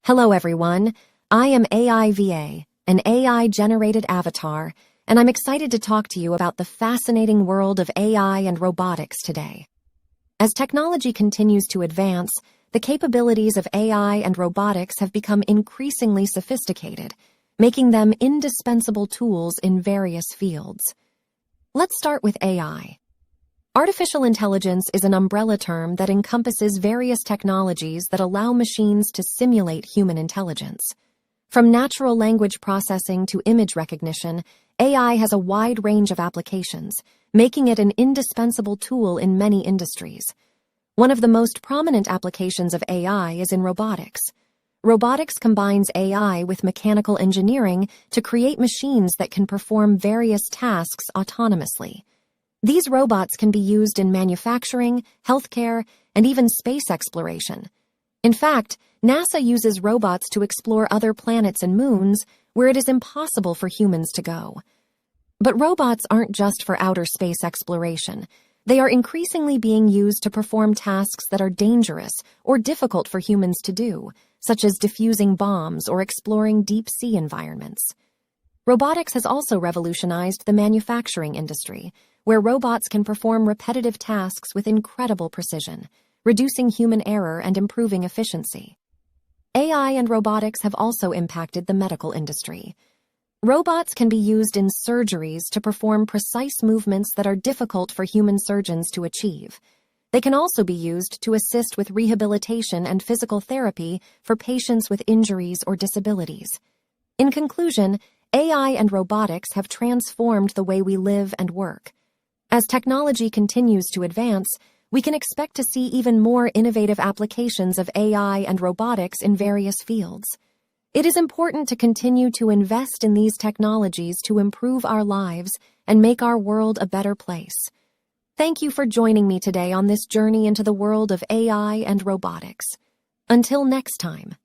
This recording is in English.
Hello everyone, I am AIVA, an AI-generated avatar, and I'm excited to talk to you about the fascinating world of AI and robotics today. As technology continues to advance, the capabilities of AI and robotics have become increasingly sophisticated, making them indispensable tools in various fields. Let's start with AI. Artificial intelligence is an umbrella term that encompasses various technologies that allow machines to simulate human intelligence. From natural language processing to image recognition, AI has a wide range of applications, making it an indispensable tool in many industries. One of the most prominent applications of AI is in robotics. Robotics combines AI with mechanical engineering to create machines that can perform various tasks autonomously. These robots can be used in manufacturing, healthcare, and even space exploration. In fact, NASA uses robots to explore other planets and moons where it is impossible for humans to go. But robots aren't just for outer space exploration. They are increasingly being used to perform tasks that are dangerous or difficult for humans to do, such as defusing bombs or exploring deep-sea environments. Robotics has also revolutionized the manufacturing industry, where robots can perform repetitive tasks with incredible precision, reducing human error and improving efficiency. AI and robotics have also impacted the medical industry. Robots can be used in surgeries to perform precise movements that are difficult for human surgeons to achieve. They can also be used to assist with rehabilitation and physical therapy for patients with injuries or disabilities. In conclusion, AI and robotics have transformed the way we live and work. As technology continues to advance, we can expect to see even more innovative applications of AI and robotics in various fields. It is important to continue to invest in these technologies to improve our lives and make our world a better place. Thank you for joining me today on this journey into the world of AI and robotics. Until next time.